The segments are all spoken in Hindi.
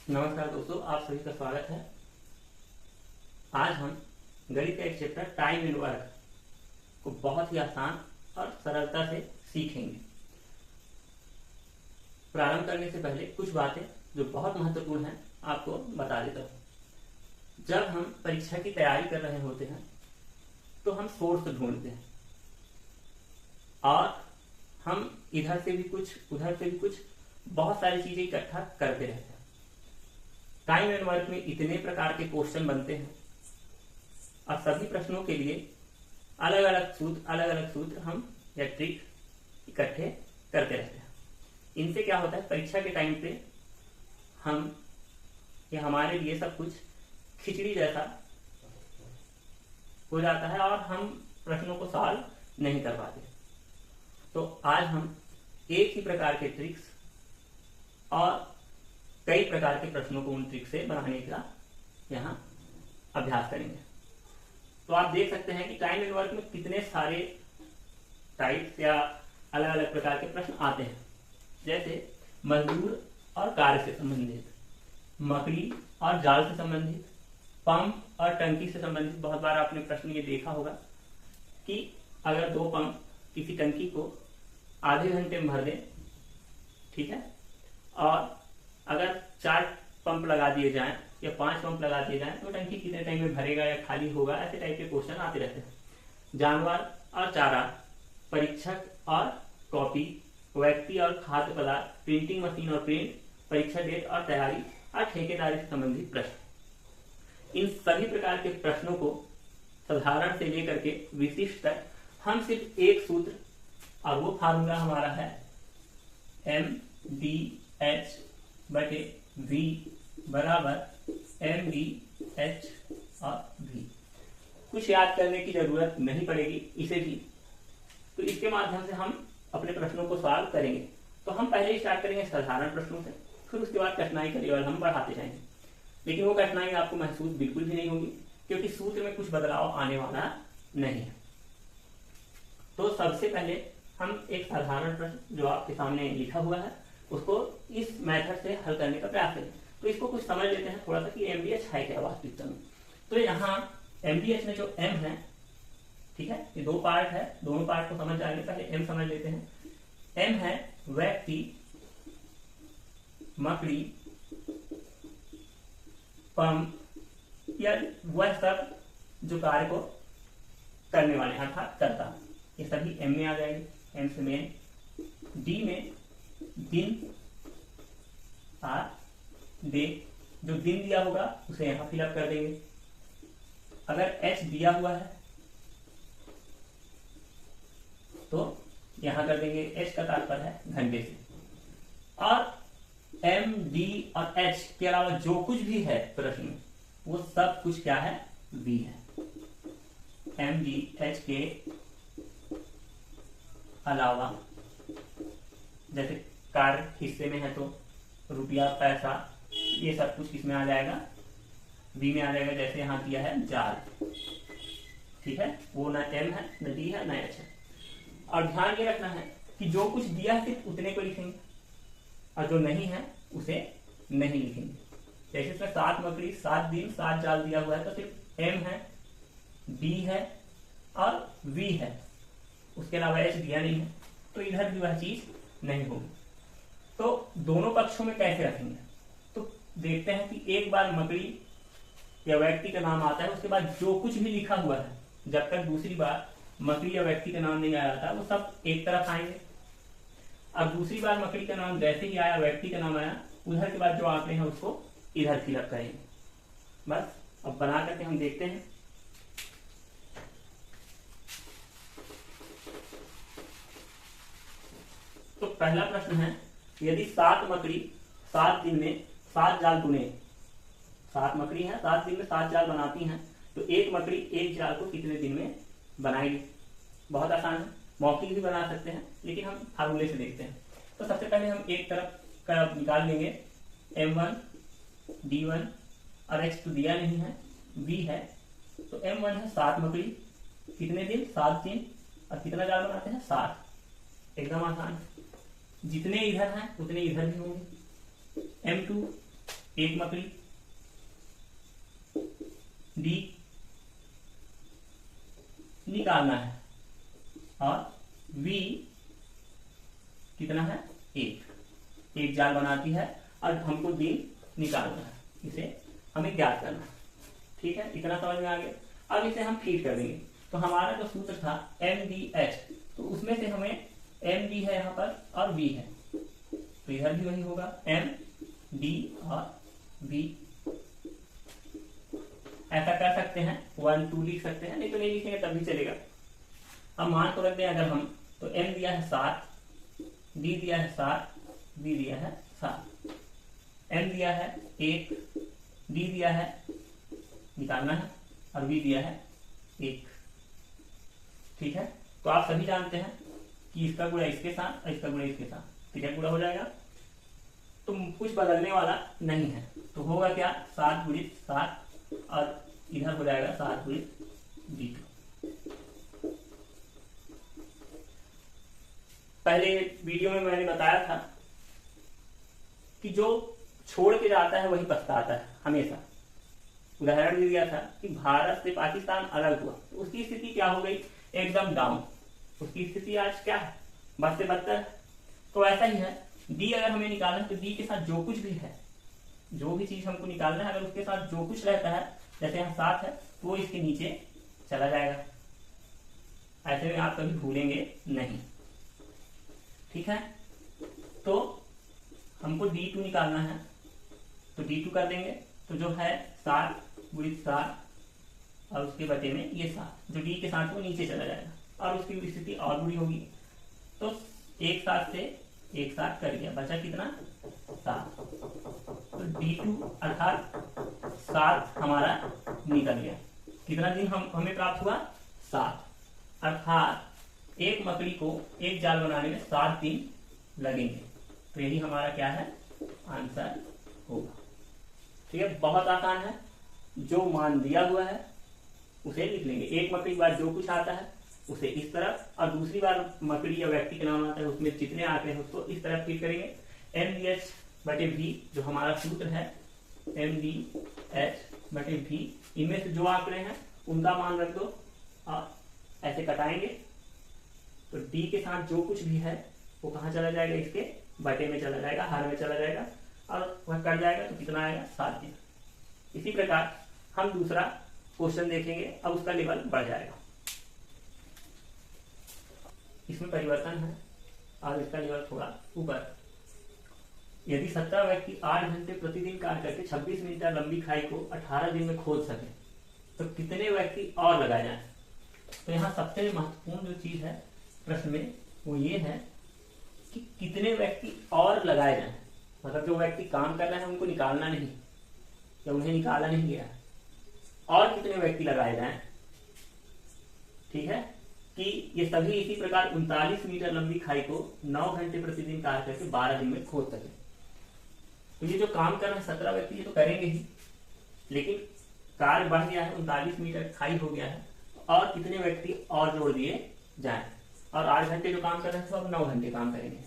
नमस्कार दोस्तों, आप सभी का स्वागत है। आज हम गणित का एक चैप्टर टाइम एंड वर्क को बहुत ही आसान और सरलता से सीखेंगे। प्रारंभ करने से पहले कुछ बातें जो बहुत महत्वपूर्ण हैं आपको बता देता हूँ। जब हम परीक्षा की तैयारी कर रहे होते हैं तो हम सोर्स ढूंढते हैं और हम इधर से भी कुछ उधर से भी कुछ बहुत सारी चीजें इकट्ठा करते रहते हैं। टाइम एंड वर्क में इतने प्रकार के क्वेश्चन बनते हैं और सभी प्रश्नों के लिए अलग अलग सूत्र हम या ट्रिक इकट्ठे करते रहते हैं। इनसे क्या होता है, परीक्षा के टाइम पे हम या हमारे लिए सब कुछ खिचड़ी जैसा हो जाता है और हम प्रश्नों को सॉल्व नहीं कर पाते। तो आज हम एक ही प्रकार के ट्रिक्स और कई प्रकार के प्रश्नों को उन ट्रिक से बनाने का यहाँ अभ्यास करेंगे। तो आप देख सकते हैं कि टाइम एंड वर्क में कितने सारे टाइप्स या अलग अलग प्रकार के प्रश्न आते हैं, जैसे मजदूर और कार्य से संबंधित, मकड़ी और जाल से संबंधित, पंप और टंकी से संबंधित। बहुत बार आपने प्रश्न ये देखा होगा कि अगर दो पंप किसी टंकी को आधे घंटे में भर दें, ठीक है, और अगर 4 पंप लगा दिए जाएं या 5 पंप लगा दिए जाएं तो टंकी कितने टाइम में भरेगा या खाली होगा, ऐसे टाइप के क्वेश्चन आते रहते हैं। जानवर और चारा, परीक्षक और कॉपी, व्यक्ति और खाद्य पदार्थ, प्रिंटिंग मशीन और प्रिंट, परीक्षा डेट और तैयारी और ठेकेदारी से संबंधित प्रश्न। इन सभी प्रकार के प्रश्नों को साधारण से लेकर के विशिष्ट तक हम सिर्फ एक सूत्र, और वो फार्मूला हमारा है MDH बटे V बराबर MDH और V। कुछ याद करने की जरूरत नहीं पड़ेगी इसे भी, तो इसके माध्यम से हम अपने प्रश्नों को सॉल्व करेंगे। तो हम पहले स्टार्ट करेंगे साधारण प्रश्नों से, फिर उसके बाद कठिनाई का लेवल हम बढ़ाते जाएंगे। लेकिन वो कठिनाई आपको महसूस बिल्कुल भी नहीं होगी, क्योंकि सूत्र में कुछ बदलाव आने वाला नहीं है। तो सबसे पहले हम एक साधारण प्रश्न जो आपके सामने लिखा हुआ है उसको इस मेथड से हल करने का प्रयास करें। तो इसको कुछ समझ लेते हैं थोड़ा सा कि MDH है क्या वास्तविकता में। तो यहाँ MDH में जो M है, ठीक है, ये 2 पार्ट है, दोनों पार्ट को समझ जाएंगे। पहले M समझ लेते हैं। M है व्यक्ति, मकड़ी, पंप या वह सब जो कार्य को करने वाले अर्थात करता, ये सभी M में आ जाएंगे। M से मेन। D में दिन और डे, जो दिन दिया होगा उसे यहां फिलअप कर देंगे। अगर H दिया हुआ है तो यहां कर देंगे, H का तात्पर्य है घंटे से। और M, D और H के अलावा जो कुछ भी है प्रश्न में वो सब कुछ क्या है, V है। M, D, H के अलावा जैसे कार्य हिस्से में है तो रुपया, पैसा, ये सब कुछ किसमें आ जाएगा, V में आ जाएगा। जैसे यहाँ दिया है जाल, ठीक है, वो ना M है, न D है, न H है। और ध्यान ये रखना है कि जो कुछ दिया है सिर्फ उतने को लिखेंगे और जो नहीं है उसे नहीं लिखेंगे। जैसे इसमें 7 मकड़ी, 7 दिन, 7 जाल दिया हुआ है तो सिर्फ M है, D है और V है, उसके अलावा H दिया नहीं है, तो इधर भी वह चीज नहीं होगी। तो दोनों पक्षों में कैसे रखेंगे, तो देखते हैं कि एक बार मकड़ी या व्यक्ति का नाम आता है, उसके बाद जो कुछ भी लिखा हुआ है, जब तक दूसरी बार मकड़ी या व्यक्ति का नाम नहीं आया था वो सब एक तरफ आएंगे। अब दूसरी बार मकड़ी का नाम जैसे ही आया, व्यक्ति का नाम आया, उधर के बाद जो आंकड़े हैं उसको इधर फिलअप करेंगे। बस अब बना करके हम देखते हैं। तो पहला प्रश्न है, यदि 7 मकड़ी 7 दिन में 7 जाल बुने, 7 मकड़ी है, 7 दिन में 7 जाल बनाती हैं, तो एक मकड़ी एक जाल को कितने दिन में बनाएगी। बहुत आसान है, मौखिक भी बना सकते हैं, लेकिन हम फार्मूले से देखते हैं। तो सबसे पहले हम एक तरफ का निकाल लेंगे, M1, D1 और H तो दिया नहीं है, V है, तो M1 है 7 मकड़ी, कितने दिन, 7 दिन, और कितना जाल बनाते हैं, 7। एकदम आसान, जितने इधर हैं उतने इधर भी होंगे। M2 एक मकड़ी, डी निकालना है और वी कितना है, एक जाल बनाती है और हमको दिन निकालना है, इसे हमें ज्ञात करना है। ठीक है, इतना समझ में आ गया। अब इसे हम फीड कर देंगे। तो हमारा जो सूत्र था MDH, तो उसमें से हमें MD है यहाँ पर और V है, तो इधर भी वही होगा MD और V। ऐसा कर सकते हैं, 1 2 लिख सकते हैं, नहीं तो नहीं लिखेंगे तब भी चलेगा। अब मान को रख दें अगर हम, तो M दिया है 7, D दिया है 7, V दिया है 7, M दिया है 1, D दिया है निकालना है और V दिया है 1। ठीक है, तो आप सभी जानते हैं कि इसका गुणा इसके साथ और इसका गुणा इसके साथ ठीक है गुणा हो जाएगा, तो कुछ बदलने वाला नहीं है। तो होगा क्या, 7 गुणित 7 और इधर हो जाएगा 7 गुणित D2। पहले वीडियो में मैंने बताया था कि जो छोड़ के जाता है वही पछताता है हमेशा। उदाहरण दिया था कि भारत से पाकिस्तान अलग हुआ, तो उसकी स्थिति क्या हो गई, एकदम डाउन। उसकी स्थिति आज क्या है, बद से बदतर। तो ऐसा ही है, डी अगर हमें निकालना है तो डी के साथ जो कुछ भी है, जो भी चीज हमको निकालना है, अगर उसके साथ जो कुछ रहता है, जैसे यहाँ 7 है तो वो इसके नीचे चला जाएगा। ऐसे में आप कभी भूलेंगे नहीं। ठीक है, तो हमको D2 निकालना है, तो D2 कर देंगे। तो जो है 7 गुणित 7 और उसके बटे में ये 7, जो D के साथ वो नीचे चला जाएगा और उसकी स्थिति और बुरी होगी। तो एक साथ से एक साथ कर दिया, बचा कितना, 7। तो D2 अर्थात 7 हमारा निकल गया। कितना दिन हमें प्राप्त हुआ, 7। अर्थात एक मकड़ी को एक जाल बनाने में 7 दिन लगेंगे। तो यही हमारा क्या है, आंसर होगा। ठीक है, बहुत आसान है, जो मान दिया हुआ है उसे लिख लेंगे। एक मकड़ी के बाद जो कुछ आता है उसे इस तरफ, और दूसरी बार मकड़ी या व्यक्ति का नाम आता है उसमें जितने आते हैं उसको इस तरफ फीड करेंगे। MDH बटे V जो हमारा सूत्र है, MDH बटे V, इनमें से जो आंकड़े हैं उनका मान रख दो और ऐसे कटाएंगे। तो D के साथ जो कुछ भी है वो कहाँ चला जाएगा, इसके बटे में चला जाएगा, हर में चला जाएगा और वह कट जाएगा। तो कितना आएगा, 7 दिन। इसी प्रकार हम दूसरा क्वेश्चन देखेंगे, अब उसका लेवल बढ़ जाएगा। इसमें परिवर्तन है और इसका लेवल थोड़ा ऊपर। यदि 17 व्यक्ति 8 घंटे प्रतिदिन कार्य करके 26 मीटर लंबी खाई को 18 दिन में खोद सके, तो कितने व्यक्ति और लगाए जाए। तो यहाँ सबसे महत्वपूर्ण जो चीज है प्रश्न में वो ये है कि कितने व्यक्ति और लगाए जाए। मतलब जो व्यक्ति काम कर रहे हैं उनको निकालना नहीं, या उन्हें निकाला नहीं गया, और कितने व्यक्ति लगाए जाए। ठीक है, कि ये सभी इसी प्रकार 39 मीटर लंबी खाई को 9 घंटे प्रतिदिन कार्य करके 12 दिन में खोद सके। तो ये जो काम कर रहे हैं 17 व्यक्ति, ये तो करेंगे ही, लेकिन कार्य बढ़ गया है, 39 मीटर खाई हो गया है, और कितने व्यक्ति और जोड़ दिए जाए। और 8 घंटे जो काम कर रहे हैं तो अब 9 घंटे काम करेंगे,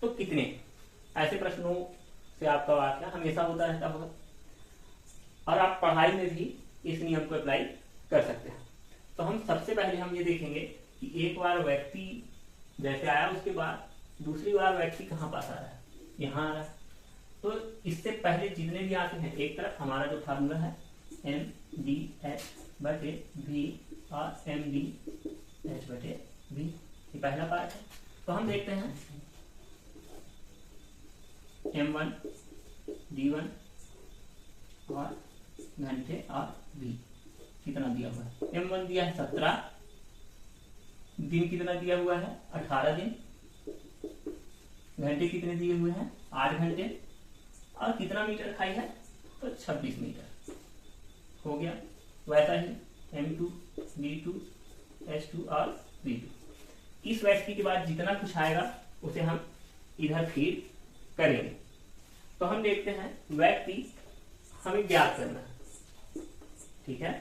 तो कितने। ऐसे प्रश्नों से आपका वाक्य हमेशा होता रहता होगा, और आप पढ़ाई में भी इस नियम को अप्लाई कर सकते हैं। तो हम सबसे पहले हम ये देखेंगे कि एक बार व्यक्ति जैसे आया, उसके बाद दूसरी बार व्यक्ति कहाँ पास आ रहा है, यहाँ आ रहा है। तो इससे पहले जितने भी आते हैं, एक तरफ हमारा जो फार्मूला है MDH बटे V और MDH बटे V, ये पहला पार्ट है। तो हम देखते हैं M1 D1 और घंटे और V कितना दिया हुआ है। M1 दिया है 17 दिन, कितना दिया हुआ है 18 दिन, घंटे कितने दिए हुए हैं 8 घंटे, और कितना मीटर खाई है तो 26 मीटर हो गया। वैसा ही M2 D2 H2 और V2। इस व्यक्ति के बाद जितना कुछ आएगा उसे हम इधर फीड करेंगे। तो हम देखते हैं व्यक्ति हमें ज्ञात करना है। ठीक है,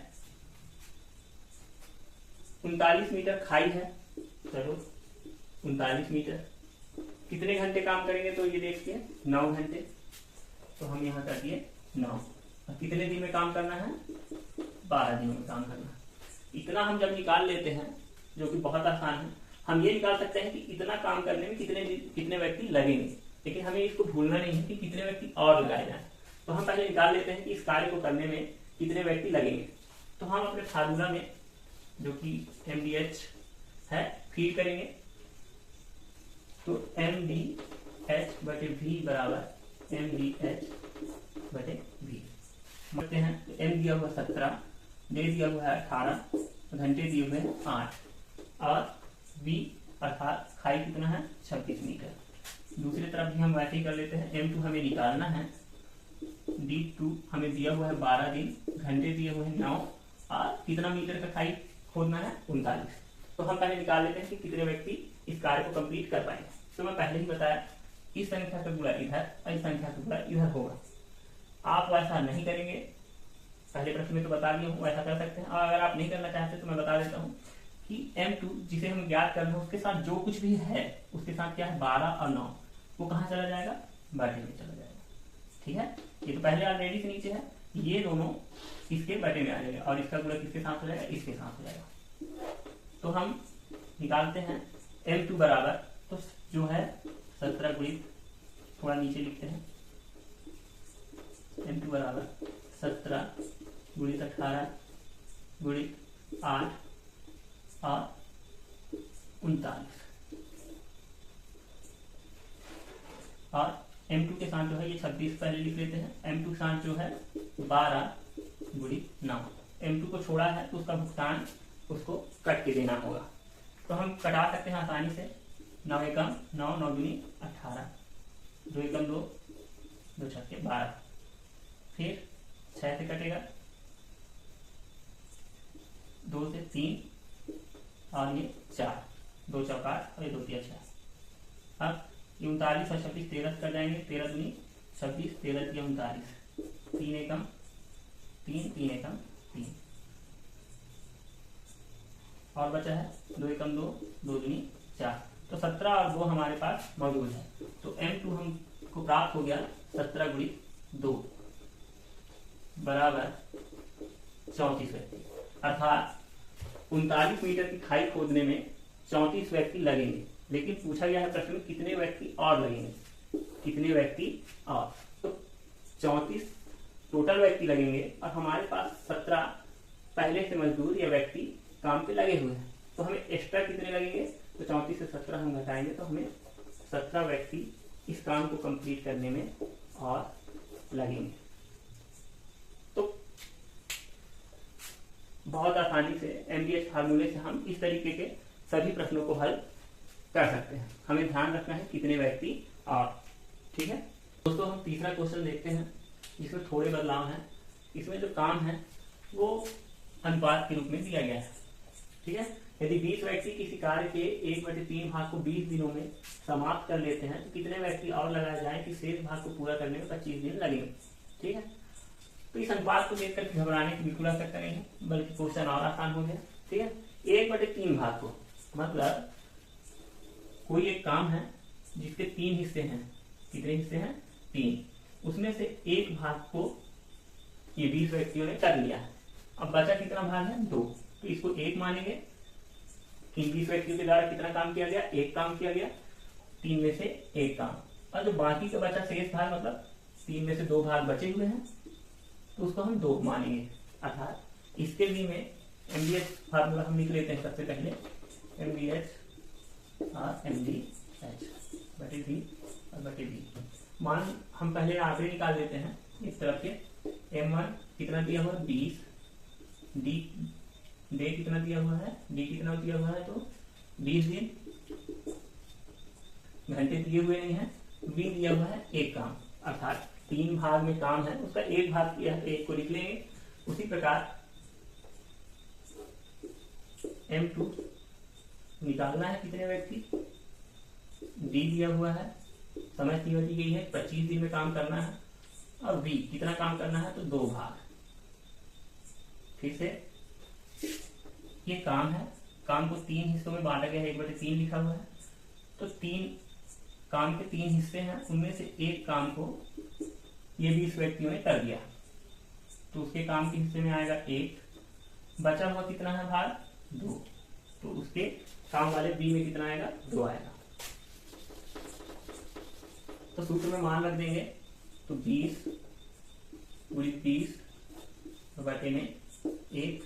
39 मीटर खाई है, चलो 39 मीटर कितने घंटे काम करेंगे, तो ये देखिए 9 घंटे। तो हम यहाँ कर दिए 9। और कितने दिन में काम करना है? 12 दिनों में काम करना है। इतना हम जब निकाल लेते हैं, जो कि बहुत आसान है, हम ये निकाल सकते हैं कि इतना काम करने में कितने व्यक्ति लगेंगे, लेकिन हमें इसको भूलना नहीं है कि कितने व्यक्ति और लगाए जाए। तो हम पहले निकाल लेते हैं कि इस कार्य को करने में कितने व्यक्ति लगेंगे। तो हम अपने फार्मूला में, जो कि MDH है, फीड करेंगे। तो MDH/V बराबर MDH/V समझते हैं। तो M दिया हुआ 17, डे दिया हुआ है 18, घंटे दिए हुए हैं 8, और V अर्थात खाई कितना है? 26 मीटर। दूसरी तरफ भी हम वैसे ही कर लेते हैं। M2 हमें निकालना है, D2 हमें दिया हुआ है 12 दिन, घंटे दिए हुए हैं 9, और कितना मीटर का खाई खोदना है? 39। तो हम पहले निकाल लेते हैं कि कितने व्यक्ति इस कार्य को कंप्लीट कर पाएंगे। तो मैं पहले ही बताया, इस संख्या का गुणा इधर और इस संख्या का गुणा इधर होगा। आप वैसा नहीं करेंगे, पहले प्रश्न में तो बता दिया हूँ, वैसा कर सकते हैं। और अगर आप नहीं करना चाहते तो मैं बता देता हूँ कि M2 जिसे हम ज्ञात करना है, उसके साथ जो कुछ भी है उसके साथ क्या है? 12 और 9, वो कहाँ चला जाएगा? बटे में चला जाएगा। ठीक है, ये तो पहले ऑलरेडी से नीचे है, ये दोनों इसके बटे में आ जाएगा, और इसका गुणा किसके साथ हो जाएगा? इसके साथ हो जाएगा। तो हम निकालते हैं M2 बराबर, तो जो है 17 गुणित, थोड़ा नीचे लिखते हैं, M2 बराबर 17 गुणित 18 गुणित 8 और 39, और M2 के साथ जो है ये 26 पहले लिख लेते हैं। M2 के साथ जो है 12 गुणित 9, M2 को छोड़ा है तो उसका भुगतान उसको कट के देना होगा। तो हम कटा सकते हैं आसानी से। 9 एकम 9, 9 दूनी 18, 2 एकम 2, 2 छक्के 12, फिर 6 से कटेगा, 2 से 3, और ये 4, 2 चौका 8 और ये 2 तिया 6। अब ये 39 और 26 13 कर जाएंगे, 13 दूनी 26, 13 तिया 39, 3 एकम 3, 3 एकम 3, और बचा है 2 एकम 2, 2 दूनी 4। तो 17 और 2 हमारे पास मौजूद है। तो M2 हमको प्राप्त हो गया 17 गुणित 2 बराबर 34 व्यक्ति, अर्थात 39 मीटर की खाई खोदने में 34 व्यक्ति लगेंगे। लेकिन पूछा गया है प्रश्न में कितने व्यक्ति और लगेंगे, कितने व्यक्ति और। तो 34 टोटल व्यक्ति लगेंगे, और हमारे पास 17 पहले से मजदूर या व्यक्ति काम पे लगे हुए हैं। तो हमें एक्स्ट्रा कितने लगेंगे? तो 34 से 17 हम घटाएंगे तो हमें 17 व्यक्ति इस काम को कंप्लीट करने में और लगेंगे। तो बहुत आसानी से MDH फार्मूले से हम इस तरीके के सभी प्रश्नों को हल कर सकते हैं। हमें ध्यान रखना है कितने व्यक्ति और। ठीक है दोस्तों, हम तीसरा क्वेश्चन देखते हैं। इसमें थोड़े बदलाव हैं। इसमें जो काम है वो अनुपात के रूप में दिया गया है। ठीक है, यदि 20 व्यक्ति किसी कार्य के 1/3 भाग को 20 दिनों में समाप्त कर लेते हैं तो कितने व्यक्ति और लगाए जाए कि शेष भाग को पूरा करने में 25 दिन लगेंगे। ठीक है, तो इस अनुपात को देखकर घबराने की बिल्कुल आवश्यकता नहीं है, बल्कि क्वेश्चन और आसान हो गया। ठीक है, 1/3 भाग को मतलब कोई एक काम है जिसके 3 हिस्से हैं। कितने हिस्से हैं? 3। उसमें से एक भाग को ये 20 व्यक्तियों ने कर लिया है। अब बचा कितना भाग है? 2। तो इसको 1 मानेंगे। इन 20 व्यक्तियों के द्वारा कितना काम किया गया? 1 काम किया गया। 3 में से 1 काम। और जो बाकी का बचा शेष भाग, मतलब 3 में से 2 भाग बचे हुए हैं, तो उसको हम 2 मानेंगे। अर्थात इसके लिए में MDH फार्मूला हम लिख लेते हैं। सबसे पहले MDH और MDH बटे V और बटे V। मान हम पहले आंकड़े निकाल लेते हैं इस तरफ के। M1 कितना दिया हुआ? 20। डे कितना दिया हुआ है? डी कितना दिया हुआ है? तो 20 दिन। घंटे दिए हुए नहीं है। V दिया हुआ है 1 काम, अर्थात 3 भाग में काम है, उसका 1 भाग किया है, 1 को लिख लेंगे। उसी प्रकार M2 निकालना है कितने व्यक्ति। डी दिया हुआ है, समय सीमा दी गई है, 25 दिन में काम करना है। और V कितना काम करना है? तो 2 भाग। फिर से ये काम है, काम को 3 हिस्सों में बांटा गया है, 1/3 लिखा हुआ है। तो 3 काम के 3 हिस्से हैं, उनमें से एक काम को ये 20 व्यक्तियों ने कर दिया, तो उसके काम के हिस्से में आएगा 1, बचा हुआ कितना है भाग 2, तो उसके काम वाले बी में कितना आएगा 2 आएगा। तो सूत्र में मान रख देंगे, तो 20 गुणित 20 बटे में 1।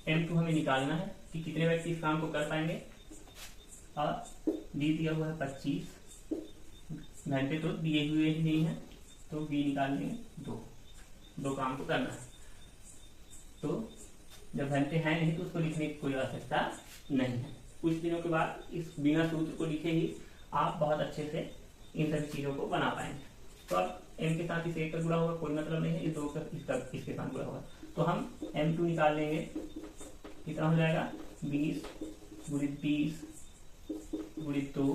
M2 हमें निकालना है कि कितने व्यक्ति इस काम को कर पाएंगे, और डी दिया हुआ है 25 घंटे, तो दिए हुए ही नहीं है, तो बी निकाल लेंगे 2 काम को करना है। तो जब घंटे हैं नहीं तो उसको लिखने की कोई आवश्यकता नहीं है। कुछ दिनों के बाद इस बिना सूत्र को लिखे ही आप बहुत अच्छे से इन सभी चीजों को बना पाएंगे। तो अब m के साथ इस 1 का गुणा होगा, कोई मतलब नहीं है, इस 2 का इसके साथ गुणा होगा, तो हम M2 निकाल लेंगे, कितना हो जाएगा 20 गुणित 20 गुणित 2,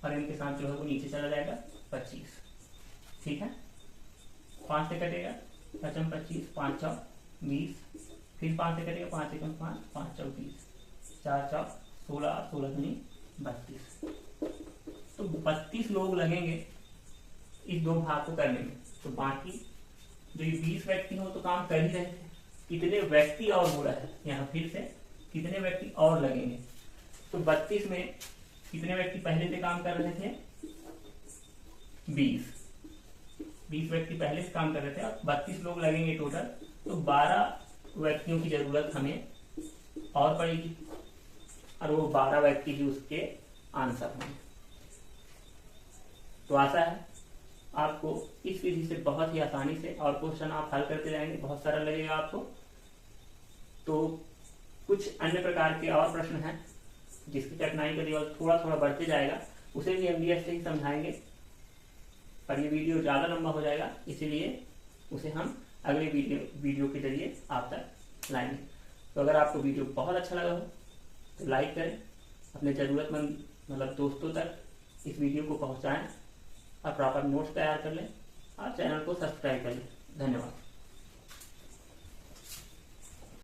और m के साथ जो है वो नीचे चला जाएगा 25। ठीक है, 5 से कटेगा 55 25, 5 चौक 20, फिर 5 से कटेगा 5 एकम 5, 5 चौक 20, 4 चौक 16, 16 दूनी 32। तो 32 लोग लगेंगे इस 2 भाग को करने में। तो बाकी जो ये 20 व्यक्ति हो तो काम कर ही रहे थे, कितने व्यक्ति और हो रहा है, यहाँ फिर से कितने व्यक्ति और लगेंगे। तो 32 में कितने व्यक्ति पहले से काम कर रहे थे, 20 व्यक्ति पहले से काम कर रहे थे, और 32 लोग लगेंगे टोटल, तो 12 व्यक्तियों की जरूरत हमें और पड़ेगी, और वो 12 व्यक्ति ही उसके आंसर होंगे। तो आशा है आपको इस विधि से बहुत ही आसानी से और क्वेश्चन आप हल करते जाएंगे, बहुत सरल लगेगा आपको। तो कुछ अन्य प्रकार के और प्रश्न हैं जिसकी कठिनाई का लेवल थोड़ा थोड़ा बढ़ते जाएगा, उसे भी MDS से ही समझाएंगे, पर ये वीडियो ज़्यादा लंबा हो जाएगा, इसीलिए उसे हम अगले वीडियो के जरिए आप तक लाएंगे। तो अगर आपको वीडियो बहुत अच्छा लगा हो तो लाइक करें, अपने ज़रूरतमंद मतलब दोस्तों तक इस वीडियो को पहुंचाएं, और प्रॉपर नोट्स तैयार कर लें, और चैनल को सब्सक्राइब कर लें। धन्यवाद।